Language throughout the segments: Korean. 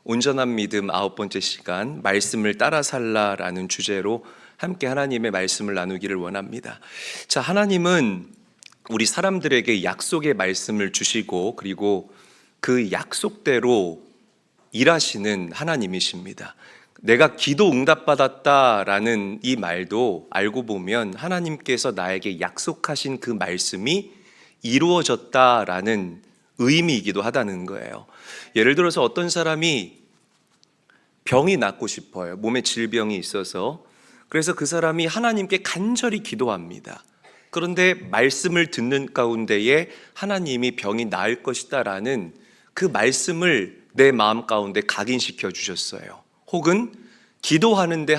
온전한 믿음 9번째 시간, 말씀을 따라 살라라는 주제로 함께 하나님의 말씀을 나누기를 원합니다. 자, 하나님은 우리 사람들에게 약속의 말씀을 주시고 그리고 그 약속대로 일하시는 하나님이십니다. 내가 기도 응답받았다라는 이 말도 알고 보면 하나님께서 나에게 약속하신 그 말씀이 이루어졌다라는 의미이기도 하다는 거예요. 예를 들어서 어떤 사람이 병이 낫고 싶어요. 몸에 질병이 있어서. 그래서 그 사람이 하나님께 간절히 기도합니다. 그런데 말씀을 듣는 가운데에 하나님이 병이 나을 것이다 라는 그 말씀을 내 마음 가운데 각인시켜 주셨어요. 혹은 기도하는데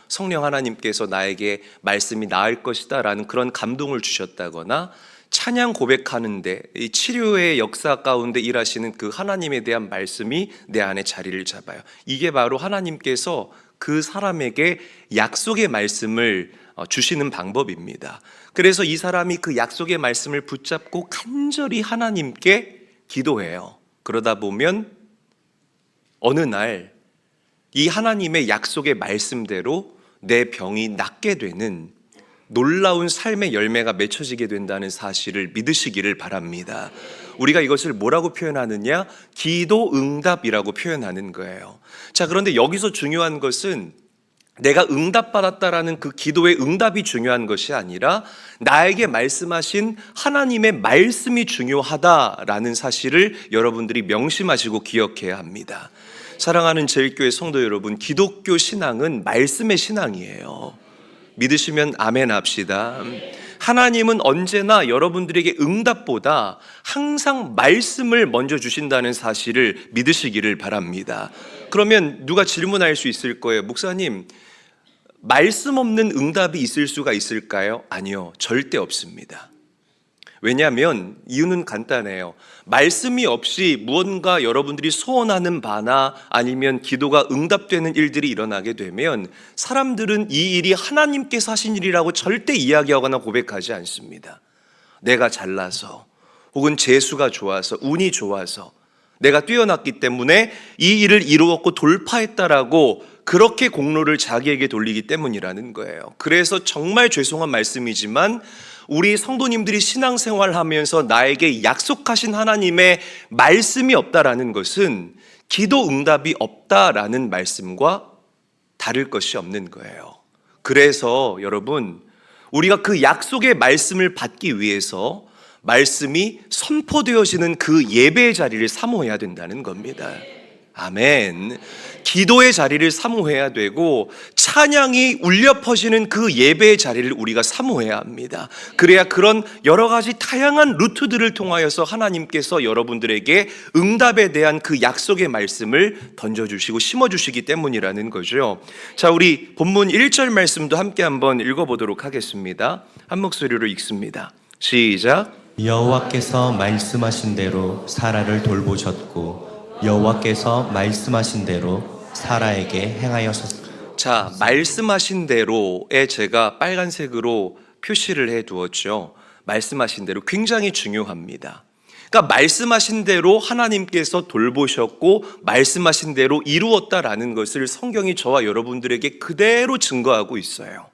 성령 하나님께서 나에게 말씀이 나을 것이다 라는 그런 감동을 주셨다거나, 찬양 고백하는데 이 치료의 역사 가운데 일하시는 그 하나님에 대한 말씀이 내 안에 자리를 잡아요. 이게 바로 하나님께서 그 사람에게 약속의 말씀을 주시는 방법입니다. 그래서 이 사람이 그 약속의 말씀을 붙잡고 간절히 하나님께 기도해요. 그러다 보면 어느 날 이 하나님의 약속의 말씀대로 내 병이 낫게 되는 놀라운 삶의 열매가 맺혀지게 된다는 사실을 믿으시기를 바랍니다. 우리가 이것을 뭐라고 표현하느냐? 기도 응답이라고 표현하는 거예요. 자, 그런데 여기서 중요한 것은 내가 응답받았다라는 그 기도의 응답이 중요한 것이 아니라 나에게 말씀하신 하나님의 말씀이 중요하다라는 사실을 여러분들이 명심하시고 기억해야 합니다. 사랑하는 제일교회 성도 여러분, 기독교 신앙은 말씀의 신앙이에요. 믿으시면 아멘 합시다. 하나님은 언제나 여러분들에게 응답보다 항상 말씀을 먼저 주신다는 사실을 믿으시기를 바랍니다. 그러면 누가 질문할 수 있을 거예요. 목사님, 말씀 없는 응답이 있을 수가 있을까요? 아니요, 절대 없습니다. 왜냐하면 이유는 간단해요. 말씀이 없이 무언가 여러분들이 소원하는 바나 아니면 기도가 응답되는 일들이 일어나게 되면 사람들은 이 일이 하나님께서 하신 일이라고 절대 이야기하거나 고백하지 않습니다. 내가 잘나서 혹은 재수가 좋아서 운이 좋아서 내가 뛰어났기 때문에 이 일을 이루었고 돌파했다라고 그렇게 공로를 자기에게 돌리기 때문이라는 거예요. 그래서 정말 죄송한 말씀이지만 우리 성도님들이 신앙생활하면서 나에게 약속하신 하나님의 말씀이 없다라는 것은 기도 응답이 없다라는 말씀과 다를 것이 없는 거예요. 그래서 여러분, 우리가 그 약속의 말씀을 받기 위해서 말씀이 선포되어지는 그 예배의 자리를 사모해야 된다는 겁니다. 아멘. 기도의 자리를 사모해야 되고 찬양이 울려 퍼지는 그 예배의 자리를 우리가 사모해야 합니다. 그래야 그런 여러 가지 다양한 루트들을 통하여서 하나님께서 여러분들에게 응답에 대한 그 약속의 말씀을 던져주시고 심어주시기 때문이라는 거죠. 자, 우리 본문 1절 말씀도 함께 한번 읽어보도록 하겠습니다. 한 목소리로 읽습니다. 시작. 여호와께서 말씀하신 대로 사라를 돌보셨고 여호와께서 말씀하신 대로 사라에게 행하였었습니다. 자, 말씀하신 대로에 제가 빨간색으로 표시를 해두었죠. 말씀하신 대로 굉장히 중요합니다. 그러니까 말씀하신 대로 하나님께서 돌보셨고 말씀하신 대로 이루었다라는 것을 성경이 저와 여러분들에게 그대로 증거하고 있어요.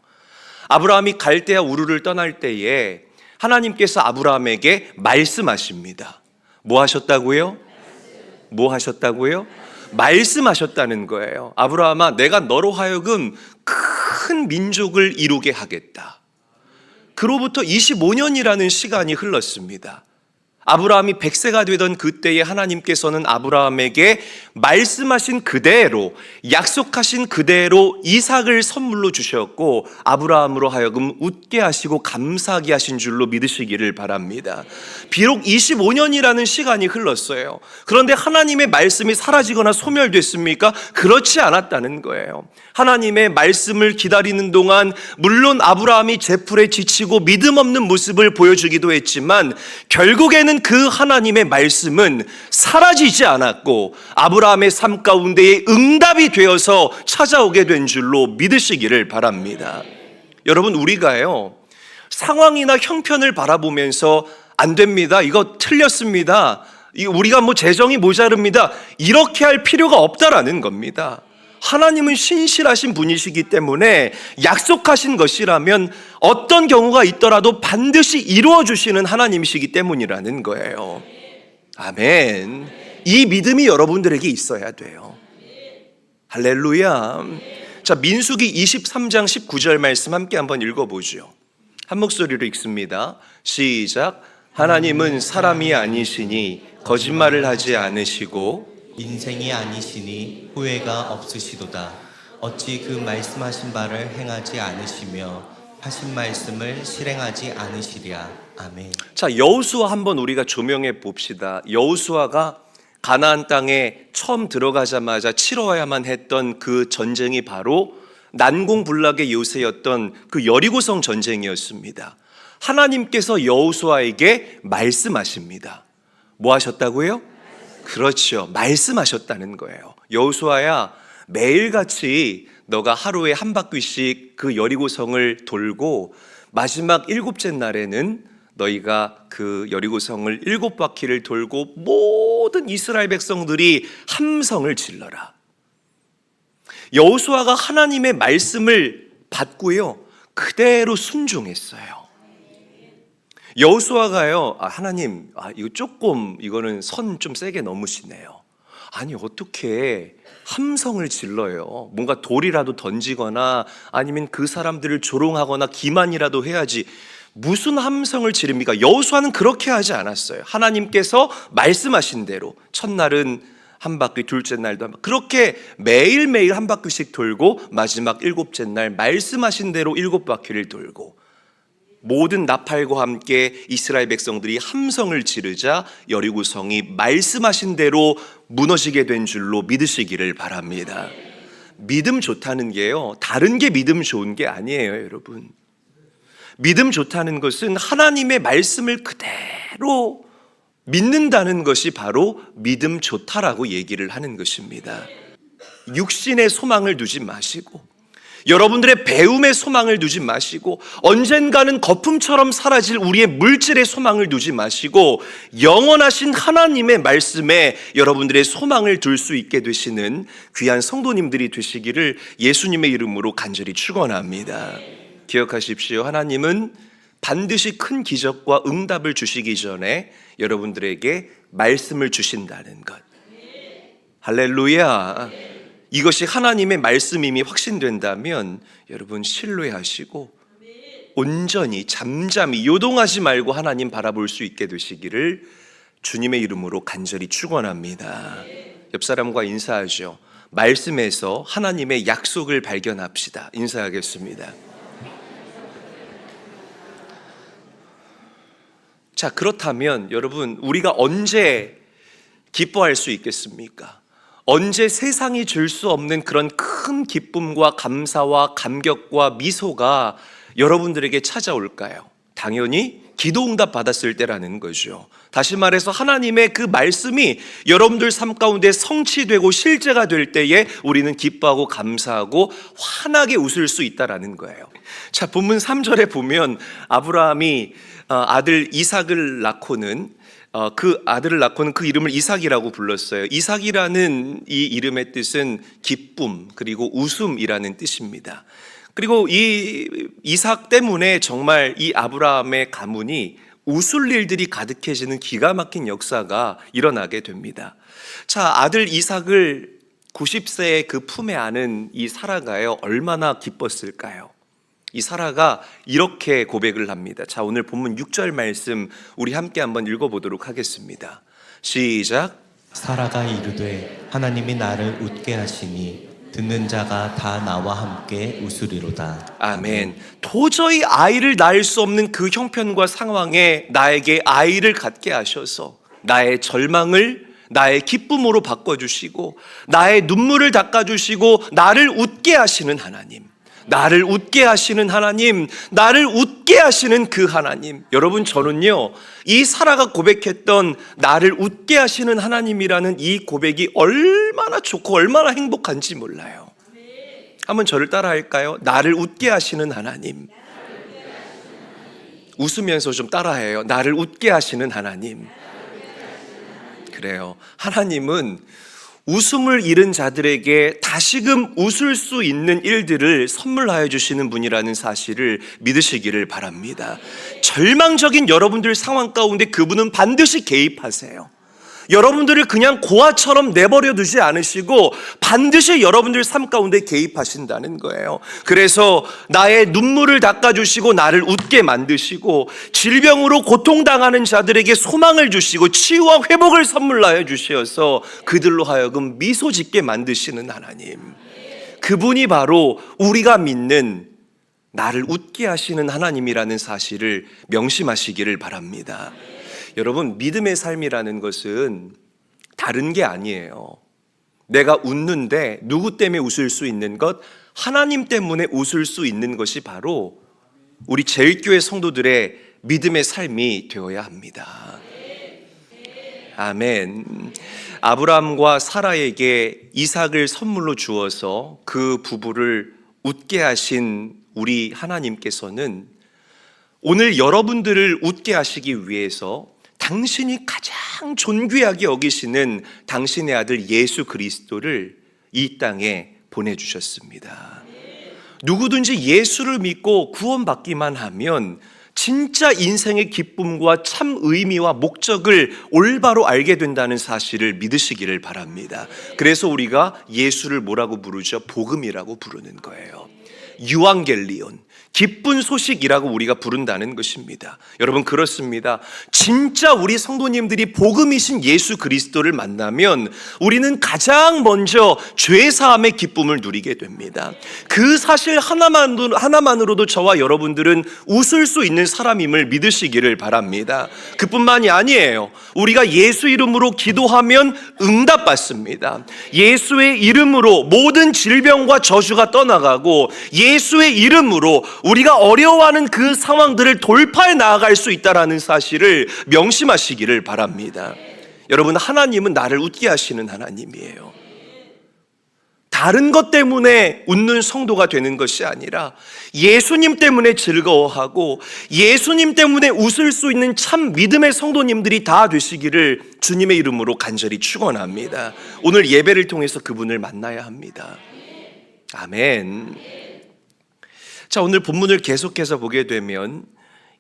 아브라함이 갈대아 우르를 떠날 때에 하나님께서 아브라함에게 말씀하십니다. 뭐 하셨다고요? 뭐 하셨다고요? 말씀하셨다는 거예요. 아브라함아, 내가 너로 하여금 큰 민족을 이루게 하겠다. 그로부터 25년이라는 시간이 흘렀습니다. 아브라함이 100세가 되던 그때에 하나님께서는 아브라함에게 말씀하신 그대로, 약속하신 그대로 이삭을 선물로 주셨고 아브라함으로 하여금 웃게 하시고 감사하게 하신 줄로 믿으시기를 바랍니다. 비록 25년이라는 시간이 흘렀어요. 그런데 하나님의 말씀이 사라지거나 소멸됐습니까? 그렇지 않았다는 거예요. 하나님의 말씀을 기다리는 동안 물론 아브라함이 제풀에 지치고 믿음 없는 모습을 보여주기도 했지만 결국에는 그 하나님의 말씀은 사라지지 않았고 아브라함의 삶 가운데에 응답이 되어서 찾아오게 된 줄로 믿으시기를 바랍니다. 여러분, 우리가요 상황이나 형편을 바라보면서 안 됩니다, 이거 틀렸습니다 우리가 뭐 재정이 모자릅니다. 이렇게 할 필요가 없다라는 겁니다. 하나님은 신실하신 분이시기 때문에 약속하신 것이라면 어떤 경우가 있더라도 반드시 이루어 주시는 하나님이시기 때문이라는 거예요. 아멘. 이 믿음이 여러분들에게 있어야 돼요. 할렐루야. 자, 민수기 23장 19절 말씀 함께 한번 읽어보죠. 한 목소리로 읽습니다. 시작. 하나님은 사람이 아니시니 거짓말을 하지 않으시고 인생이 아니시니 후회가 없으시도다. 어찌 그 말씀하신 바를 행하지 않으시며 하신 말씀을 실행하지 않으시랴. 아멘. 자, 여호수아 한번 우리가 조명해 봅시다. 여호수아가 가나안 땅에 처음 들어가자마자 치러야만 했던 그 전쟁이 바로 난공불락의 요새였던 그 여리고성 전쟁이었습니다. 하나님께서 여호수아에게 말씀하십니다. 뭐 하셨다고요? 그렇죠. 말씀하셨다는 거예요. 여호수아야, 매일같이 너가 하루에 한 바퀴씩 그 여리고성을 돌고 마지막 7째 날에는 너희가 그 여리고성을 7바퀴를 돌고 모든 이스라엘 백성들이 함성을 질러라. 여호수아가 하나님의 말씀을 받고요, 그대로 순종했어요. 여호수아가요, 하나님, 이거는 선 좀 세게 넘으시네요. 아니, 어떻게 함성을 질러요? 뭔가 돌이라도 던지거나 아니면 그 사람들을 조롱하거나 기만이라도 해야지. 무슨 함성을 지릅니까? 여호수아는 그렇게 하지 않았어요. 하나님께서 말씀하신 대로 첫날은 한 바퀴, 둘째 날도 한 바퀴, 그렇게 매일매일 한 바퀴씩 돌고 마지막 7째 날 말씀하신 대로 7바퀴를 돌고 모든 나팔과 함께 이스라엘 백성들이 함성을 지르자 여리고성이 말씀하신 대로 무너지게 된 줄로 믿으시기를 바랍니다. 믿음 좋다는 게요, 다른 게 믿음 좋은 게 아니에요, 여러분. 믿음 좋다는 것은 하나님의 말씀을 그대로 믿는다는 것이 바로 믿음 좋다라고 얘기를 하는 것입니다. 육신의 소망을 두지 마시고 여러분들의 배움의 소망을 두지 마시고 언젠가는 거품처럼 사라질 우리의 물질의 소망을 두지 마시고 영원하신 하나님의 말씀에 여러분들의 소망을 둘 수 있게 되시는 귀한 성도님들이 되시기를 예수님의 이름으로 간절히 축원합니다. 기억하십시오. 하나님은 반드시 큰 기적과 응답을 주시기 전에 여러분들에게 말씀을 주신다는 것. 할렐루야. 이것이 하나님의 말씀임이 확신된다면 여러분 신뢰하시고 온전히 잠잠히 요동하지 말고 하나님 바라볼 수 있게 되시기를 주님의 이름으로 간절히 축원합니다. 옆 사람과 인사하죠. 말씀에서 하나님의 약속을 발견합시다. 인사하겠습니다. 자, 그렇다면 여러분, 우리가 언제 기뻐할 수 있겠습니까? 언제 세상이 줄 수 없는 그런 큰 기쁨과 감사와 감격과 미소가 여러분들에게 찾아올까요? 당연히 기도응답 받았을 때라는 거죠. 다시 말해서 하나님의 그 말씀이 여러분들 삶 가운데 성취되고 실제가 될 때에 우리는 기뻐하고 감사하고 환하게 웃을 수 있다라는 거예요. 자, 본문 3절에 보면 아브라함이 아들 이삭을 낳고는 그 아들을 낳고는 그 이름을 이삭이라고 불렀어요. 이삭이라는 이 이름의 뜻은 기쁨 그리고 웃음이라는 뜻입니다. 그리고 이 이삭 때문에 정말 이 아브라함의 가문이 웃을 일들이 가득해지는 기가 막힌 역사가 일어나게 됩니다. 자, 아들 이삭을 90세의 그 품에 안은 이 사라가요, 얼마나 기뻤을까요? 이 사라가 이렇게 고백을 합니다. 자, 오늘 본문 6절 말씀 우리 함께 한번 읽어보도록 하겠습니다. 시작. 사라가 이르되 하나님이 나를 웃게 하시니 듣는 자가 다 나와 함께 웃으리로다. 아멘. 도저히 아이를 낳을 수 없는 그 형편과 상황에 나에게 아이를 갖게 하셔서 나의 절망을 나의 기쁨으로 바꿔주시고 나의 눈물을 닦아주시고 나를 웃게 하시는 하나님, 나를 웃게 하시는 하나님, 나를 웃게 하시는 그 하나님. 여러분, 저는요, 이 사라가 고백했던 나를 웃게 하시는 하나님이라는 이 고백이 얼마나 좋고 얼마나 행복한지 몰라요. 한번 저를 따라 할까요? 나를 웃게 하시는 하나님. 웃으면서 좀 따라해요. 나를 웃게 하시는 하나님. 그래요. 하나님은 웃음을 잃은 자들에게 다시금 웃을 수 있는 일들을 선물하여 주시는 분이라는 사실을 믿으시기를 바랍니다. 절망적인 여러분들 상황 가운데 그분은 반드시 개입하세요. 여러분들을 그냥 고아처럼 내버려 두지 않으시고 반드시 여러분들 삶 가운데 개입하신다는 거예요. 그래서 나의 눈물을 닦아주시고 나를 웃게 만드시고 질병으로 고통당하는 자들에게 소망을 주시고 치유와 회복을 선물하여 주셔서 그들로 하여금 미소 짓게 만드시는 하나님, 그분이 바로 우리가 믿는 나를 웃게 하시는 하나님이라는 사실을 명심하시기를 바랍니다. 여러분, 믿음의 삶이라는 것은 다른 게 아니에요. 내가 웃는데 누구 때문에 웃을 수 있는 것? 하나님 때문에 웃을 수 있는 것이 바로 우리 제일교회 성도들의 믿음의 삶이 되어야 합니다. 아멘. 아브라함과 사라에게 이삭을 선물로 주어서 그 부부를 웃게 하신 우리 하나님께서는 오늘 여러분들을 웃게 하시기 위해서 당신이 가장 존귀하게 여기시는 당신의 아들 예수 그리스도를 이 땅에 보내주셨습니다. 누구든지 예수를 믿고 구원받기만 하면 진짜 인생의 기쁨과 참 의미와 목적을 올바로 알게 된다는 사실을 믿으시기를 바랍니다. 그래서 우리가 예수를 뭐라고 부르죠? 복음이라고 부르는 거예요. 유앙겔리온, 기쁜 소식이라고 우리가 부른다는 것입니다. 여러분, 그렇습니다. 진짜 우리 성도님들이 복음이신 예수 그리스도를 만나면 우리는 가장 먼저 죄사함의 기쁨을 누리게 됩니다. 그 사실 하나만으로도 저와 여러분들은 웃을 수 있는 사람임을 믿으시기를 바랍니다. 그뿐만이 아니에요. 우리가 예수 이름으로 기도하면 응답받습니다. 예수의 이름으로 모든 질병과 저주가 떠나가고 예수의 이름으로 우리가 어려워하는 그 상황들을 돌파해 나아갈 수 있다는 사실을 명심하시기를 바랍니다. 여러분, 하나님은 나를 웃게 하시는 하나님이에요. 다른 것 때문에 웃는 성도가 되는 것이 아니라 예수님 때문에 즐거워하고 예수님 때문에 웃을 수 있는 참 믿음의 성도님들이 다 되시기를 주님의 이름으로 간절히 축원합니다. 오늘 예배를 통해서 그분을 만나야 합니다. 아멘. 자, 오늘 본문을 계속해서 보게 되면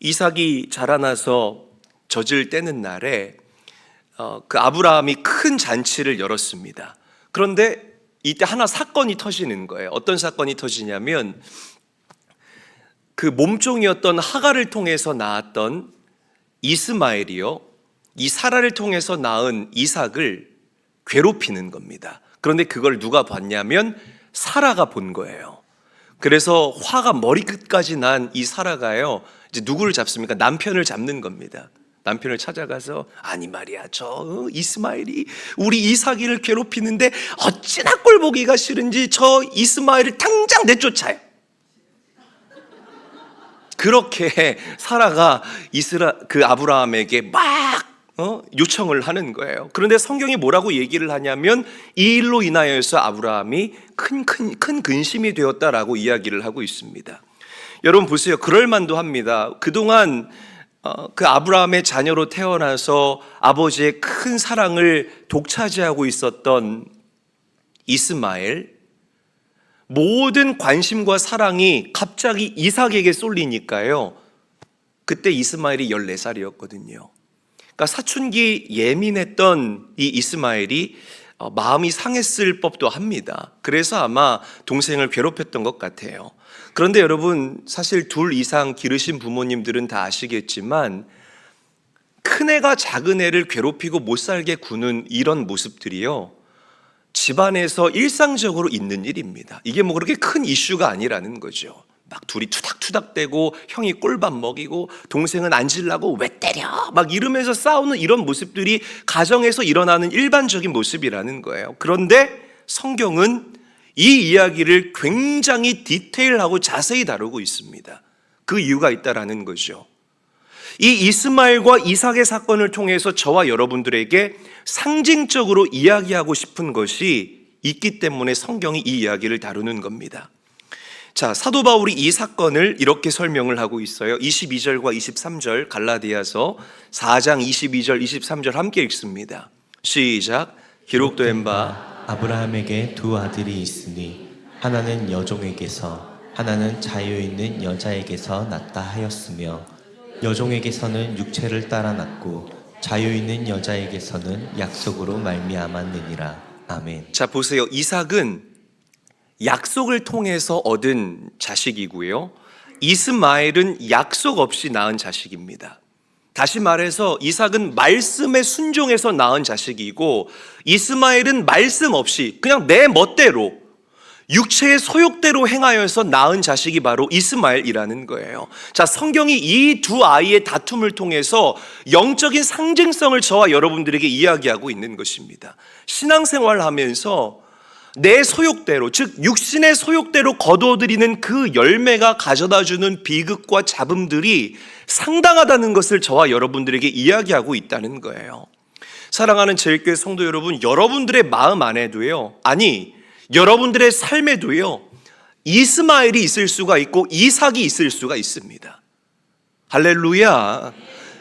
이삭이 자라나서 젖을 떼는 날에 그 아브라함이 큰 잔치를 열었습니다. 그런데 이때 하나 사건이 터지는 거예요. 어떤 사건이 터지냐면 그 몸종이었던 하갈을 통해서 낳았던 이스마엘이요, 이 사라를 통해서 낳은 이삭을 괴롭히는 겁니다. 그런데 그걸 누가 봤냐면 사라가 본 거예요. 그래서 화가 머리끝까지 난 이 사라가요, 이제 누구를 잡습니까? 남편을 잡는 겁니다. 남편을 찾아가서 아니 말이야, 저 이스마엘이 우리 이삭이를 괴롭히는데 어찌나 꼴 보기가 싫은지 저 이스마엘을 당장 내쫓아요. 그렇게 사라가 그 아브라함에게 막 요청을 하는 거예요. 그런데 성경이 뭐라고 얘기를 하냐면 이 일로 인하여서 아브라함이 큰 근심이 되었다라고 이야기를 하고 있습니다. 여러분 보세요. 그럴만도 합니다. 그동안 그 아브라함의 자녀로 태어나서 아버지의 큰 사랑을 독차지하고 있었던 이스마엘, 모든 관심과 사랑이 갑자기 이삭에게 쏠리니까요, 그때 이스마엘이 14살이었거든요. 그러니까 사춘기 예민했던 이 이스마엘이 마음이 상했을 법도 합니다. 그래서 아마 동생을 괴롭혔던 것 같아요. 그런데 여러분, 사실 둘 이상 기르신 부모님들은 다 아시겠지만 큰애가 작은애를 괴롭히고 못 살게 구는 이런 모습들이요, 집안에서 일상적으로 있는 일입니다. 이게 뭐 그렇게 큰 이슈가 아니라는 거죠. 막 둘이 투닥투닥대고 형이 꿀밥 먹이고 동생은 앉으려고 왜 때려 막 이러면서 싸우는 이런 모습들이 가정에서 일어나는 일반적인 모습이라는 거예요. 그런데 성경은 이 이야기를 굉장히 디테일하고 자세히 다루고 있습니다. 그 이유가 있다라는 거죠. 이 이스마엘과 이삭의 사건을 통해서 저와 여러분들에게 상징적으로 이야기하고 싶은 것이 있기 때문에 성경이 이 이야기를 다루는 겁니다. 자, 사도 바울이 이 사건을 이렇게 설명을 하고 있어요. 22절과 23절 갈라디아서 4장 22절 23절 함께 읽습니다. 시작. 기록된 바 아브라함에게 두 아들이 있으니 하나는 여종에게서 하나는 자유 있는 여자에게서 났다 하였으며 여종에게서는 육체를 따라 났고 자유 있는 여자에게서는 약속으로 말미암았느니라. 아멘. 자, 보세요. 이삭은 약속을 통해서 얻은 자식이고요. 이스마엘은 약속 없이 낳은 자식입니다. 다시 말해서 이삭은 말씀에 순종해서 낳은 자식이고 이스마엘은 말씀 없이 그냥 내 멋대로 육체의 소욕대로 행하여서 낳은 자식이 바로 이스마엘이라는 거예요. 자, 성경이 이 두 아이의 다툼을 통해서 영적인 상징성을 저와 여러분들에게 이야기하고 있는 것입니다. 신앙생활을 하면서 내 소욕대로, 즉 육신의 소욕대로 거두어들이는 그 열매가 가져다주는 비극과 잡음들이 상당하다는 것을 저와 여러분들에게 이야기하고 있다는 거예요. 사랑하는 제일교회 성도 여러분, 여러분들의 마음 안에도요, 아니 여러분들의 삶에도요, 이스마엘이 있을 수가 있고 이삭이 있을 수가 있습니다. 할렐루야.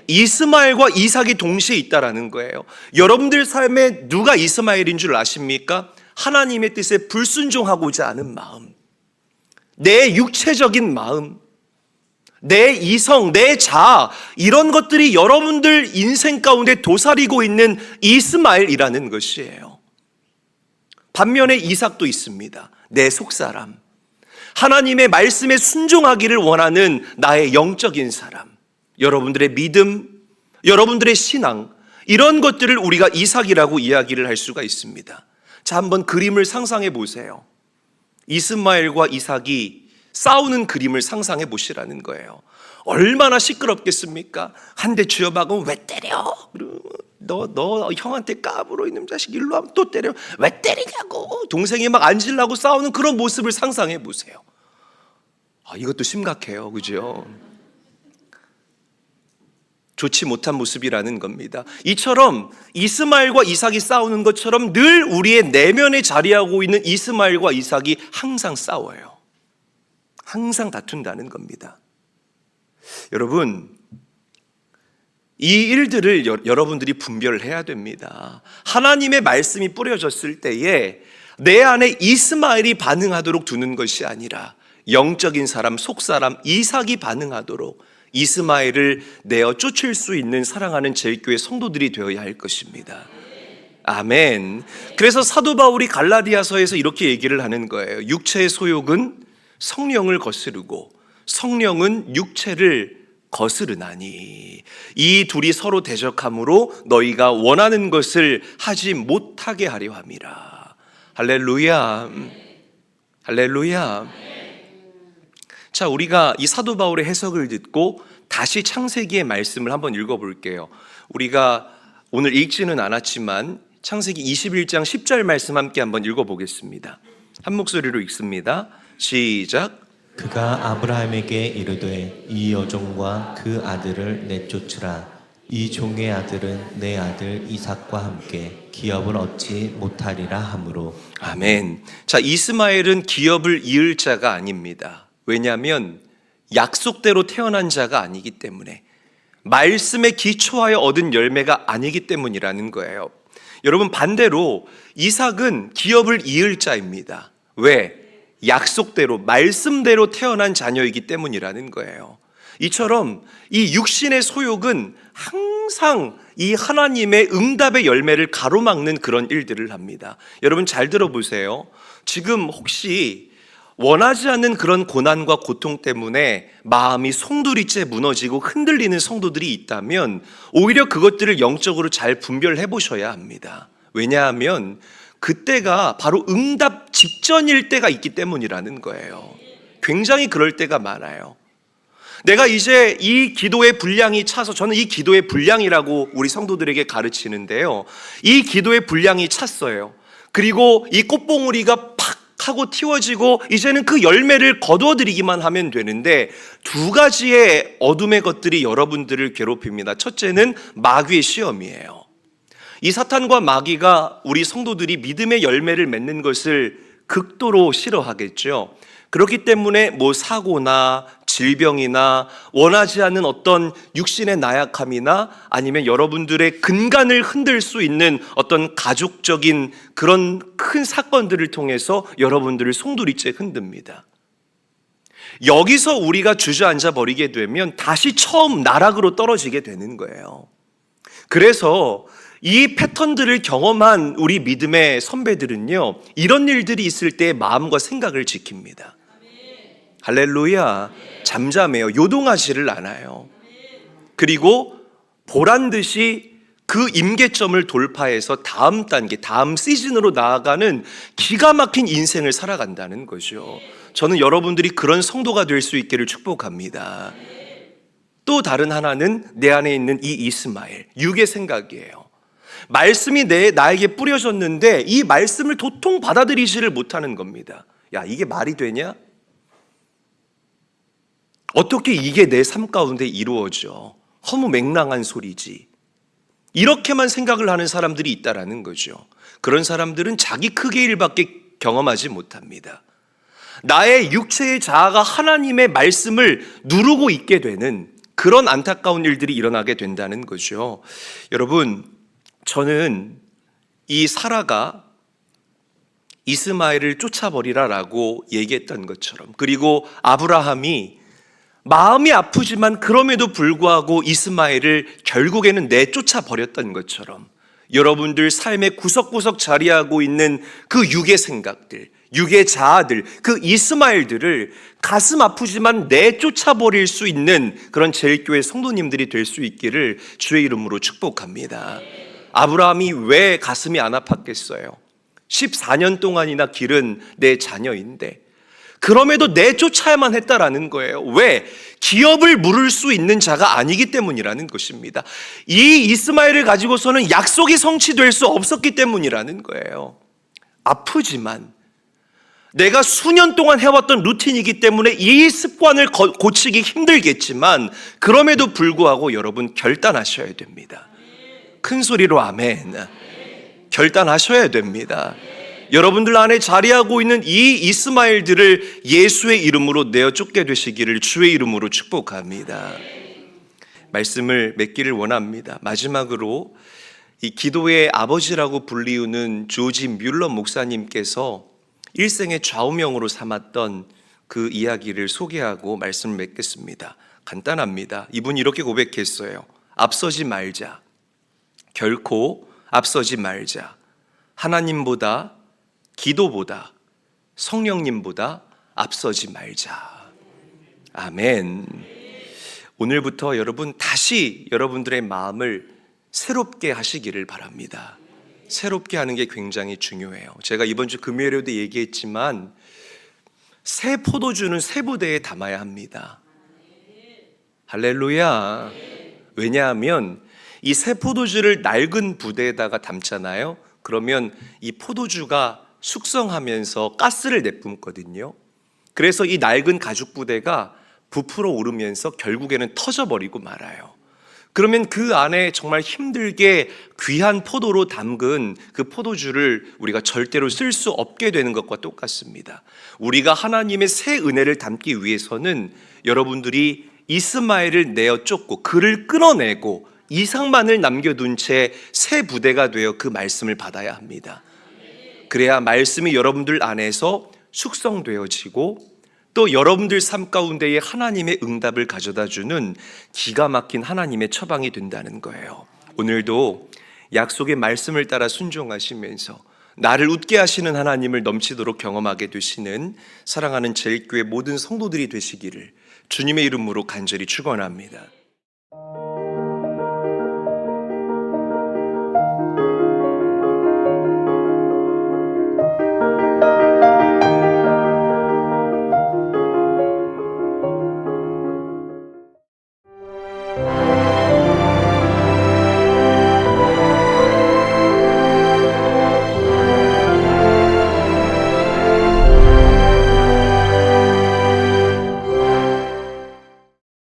이스마엘과 이삭이 동시에 있다라는 거예요. 여러분들 삶에 누가 이스마엘인 줄 아십니까? 하나님의 뜻에 불순종하고자 하는 마음, 내 육체적인 마음, 내 이성, 내 자아, 이런 것들이 여러분들 인생 가운데 도사리고 있는 이스마엘이라는 것이에요. 반면에 이삭도 있습니다. 내 속사람, 하나님의 말씀에 순종하기를 원하는 나의 영적인 사람, 여러분들의 믿음, 여러분들의 신앙, 이런 것들을 우리가 이삭이라고 이야기를 할 수가 있습니다. 자, 한번 그림을 상상해 보세요. 이스마엘과 이삭이 싸우는 그림을 상상해 보시라는 거예요. 얼마나 시끄럽겠습니까? 한 대 쥐어박으면 왜 때려? 너 형한테 까불어 있는 자식 일로 하면 또 때려. 왜 때리냐고. 동생이 막 앉으려고 싸우는 그런 모습을 상상해 보세요. 이것도 심각해요. 그죠? 좋지 못한 모습이라는 겁니다. 이처럼 이스마엘과 이삭이 싸우는 것처럼 늘 우리의 내면에 자리하고 있는 이스마엘과 이삭이 항상 싸워요. 항상 다툰다는 겁니다. 여러분, 이 일들을 여러분들이 분별을 해야 됩니다. 하나님의 말씀이 뿌려졌을 때에 내 안에 이스마엘이 반응하도록 두는 것이 아니라 영적인 사람, 속사람 이삭이 반응하도록 이스마엘을 내어 쫓을 수 있는 사랑하는 제일교회 성도들이 되어야 할 것입니다. 아멘. 그래서 사도 바울이 갈라디아서에서 이렇게 얘기를 하는 거예요. 육체의 소욕은 성령을 거스르고 성령은 육체를 거스르나니 이 둘이 서로 대적함으로 너희가 원하는 것을 하지 못하게 하려 함이라. 할렐루야. 할렐루야. 자, 우리가 이 사도 바울의 해석을 듣고 다시 창세기의 말씀을 한번 읽어볼게요. 우리가 오늘 읽지는 않았지만 창세기 21장 10절 말씀 함께 한번 읽어보겠습니다. 한 목소리로 읽습니다. 시작. 그가 아브라함에게 이르되 이 여종과 그 아들을 내쫓으라. 이 종의 아들은 내 아들 이삭과 함께 기업을 얻지 못하리라 하므로. 아멘. 자, 이스마엘은 기업을 이을 자가 아닙니다. 왜냐하면 약속대로 태어난 자가 아니기 때문에, 말씀에 기초하여 얻은 열매가 아니기 때문이라는 거예요. 여러분, 반대로 이삭은 기업을 이을 자입니다. 왜? 약속대로, 말씀대로 태어난 자녀이기 때문이라는 거예요. 이처럼 이 육신의 소욕은 항상 이 하나님의 응답의 열매를 가로막는 그런 일들을 합니다. 여러분 잘 들어보세요. 지금 혹시 원하지 않는 그런 고난과 고통 때문에 마음이 송두리째 무너지고 흔들리는 성도들이 있다면 오히려 그것들을 영적으로 잘 분별해 보셔야 합니다. 왜냐하면 그때가 바로 응답 직전일 때가 있기 때문이라는 거예요. 굉장히 그럴 때가 많아요. 내가 이제 이 기도의 분량이 차서, 저는 이 기도의 분량이라고 우리 성도들에게 가르치는데요, 이 기도의 분량이 찼어요. 그리고 이 꽃봉오리가 팍 하고 틔워지고 이제는 그 열매를 거두어들이기만 하면 되는데, 두 가지의 어둠의 것들이 여러분들을 괴롭힙니다. 첫째는 마귀의 시험이에요. 이 사탄과 마귀가 우리 성도들이 믿음의 열매를 맺는 것을 극도로 싫어하겠죠. 그렇기 때문에 뭐 사고나 질병이나 원하지 않는 어떤 육신의 나약함이나 아니면 여러분들의 근간을 흔들 수 있는 어떤 가족적인 그런 큰 사건들을 통해서 여러분들을 송두리째 흔듭니다. 여기서 우리가 주저앉아 버리게 되면 다시 처음 나락으로 떨어지게 되는 거예요. 그래서 이 패턴들을 경험한 우리 믿음의 선배들은요, 이런 일들이 있을 때 마음과 생각을 지킵니다. 할렐루야. 잠잠해요. 요동하지를 않아요. 그리고 보란 듯이 그 임계점을 돌파해서 다음 단계, 다음 시즌으로 나아가는 기가 막힌 인생을 살아간다는 거죠. 저는 여러분들이 그런 성도가 될 수 있기를 축복합니다. 또 다른 하나는 내 안에 있는 이 이스마엘, 육의 생각이에요. 말씀이 나에게 뿌려졌는데 이 말씀을 도통 받아들이지를 못하는 겁니다. 야, 이게 말이 되냐? 어떻게 이게 내 삶 가운데 이루어져? 허무맹랑한 소리지. 이렇게만 생각을 하는 사람들이 있다라는 거죠. 그런 사람들은 자기 크게 일밖에 경험하지 못합니다. 나의 육체의 자아가 하나님의 말씀을 누르고 있게 되는 그런 안타까운 일들이 일어나게 된다는 거죠. 여러분, 저는 이 사라가 이스마엘을 쫓아버리라라고 얘기했던 것처럼, 그리고 아브라함이 마음이 아프지만 그럼에도 불구하고 이스마엘을 결국에는 내쫓아 버렸던 것처럼, 여러분들 삶의 구석구석 자리하고 있는 그 육의 생각들, 육의 자아들, 그 이스마엘들을 가슴 아프지만 내쫓아 버릴 수 있는 그런 제일교회 성도님들이 될 수 있기를 주의 이름으로 축복합니다. 아브라함이 왜 가슴이 안 아팠겠어요? 14년 동안이나 기른 내 자녀인데 그럼에도 내쫓아야만 했다라는 거예요. 왜? 기업을 물을 수 있는 자가 아니기 때문이라는 것입니다. 이 이스마엘을 가지고서는 약속이 성취될 수 없었기 때문이라는 거예요. 아프지만 내가 수년 동안 해왔던 루틴이기 때문에 이 습관을 고치기 힘들겠지만 그럼에도 불구하고 여러분 결단하셔야 됩니다. 큰 소리로 아멘. 결단하셔야 됩니다. 여러분들 안에 자리하고 있는 이 이스마엘들을 예수의 이름으로 내어 쫓게 되시기를 주의 이름으로 축복합니다. 말씀을 맺기를 원합니다. 마지막으로 이 기도의 아버지라고 불리우는 조지 뮬러 목사님께서 일생의 좌우명으로 삼았던 그 이야기를 소개하고 말씀을 맺겠습니다. 간단합니다. 이분이 이렇게 고백했어요. 앞서지 말자. 결코 앞서지 말자. 하나님보다, 기도보다, 성령님보다 앞서지 말자. 아멘. 오늘부터 여러분 다시 여러분들의 마음을 새롭게 하시기를 바랍니다. 새롭게 하는 게 굉장히 중요해요. 제가 이번 주 금요일에도 얘기했지만 새 포도주는 새 부대에 담아야 합니다. 할렐루야. 왜냐하면 이 새 포도주를 낡은 부대에다가 담잖아요. 그러면 이 포도주가 숙성하면서 가스를 내뿜거든요. 그래서 이 낡은 가죽 부대가 부풀어 오르면서 결국에는 터져버리고 말아요. 그러면 그 안에 정말 힘들게 귀한 포도로 담근 그 포도주를 우리가 절대로 쓸 수 없게 되는 것과 똑같습니다. 우리가 하나님의 새 은혜를 담기 위해서는 여러분들이 이스마엘을 내어 쫓고 그를 끊어내고 이삭만을 남겨둔 채 새 부대가 되어 그 말씀을 받아야 합니다. 그래야 말씀이 여러분들 안에서 숙성되어지고 또 여러분들 삶 가운데에 하나님의 응답을 가져다주는 기가 막힌 하나님의 처방이 된다는 거예요. 오늘도 약속의 말씀을 따라 순종하시면서 나를 웃게 하시는 하나님을 넘치도록 경험하게 되시는 사랑하는 제일교회 모든 성도들이 되시기를 주님의 이름으로 간절히 축원합니다.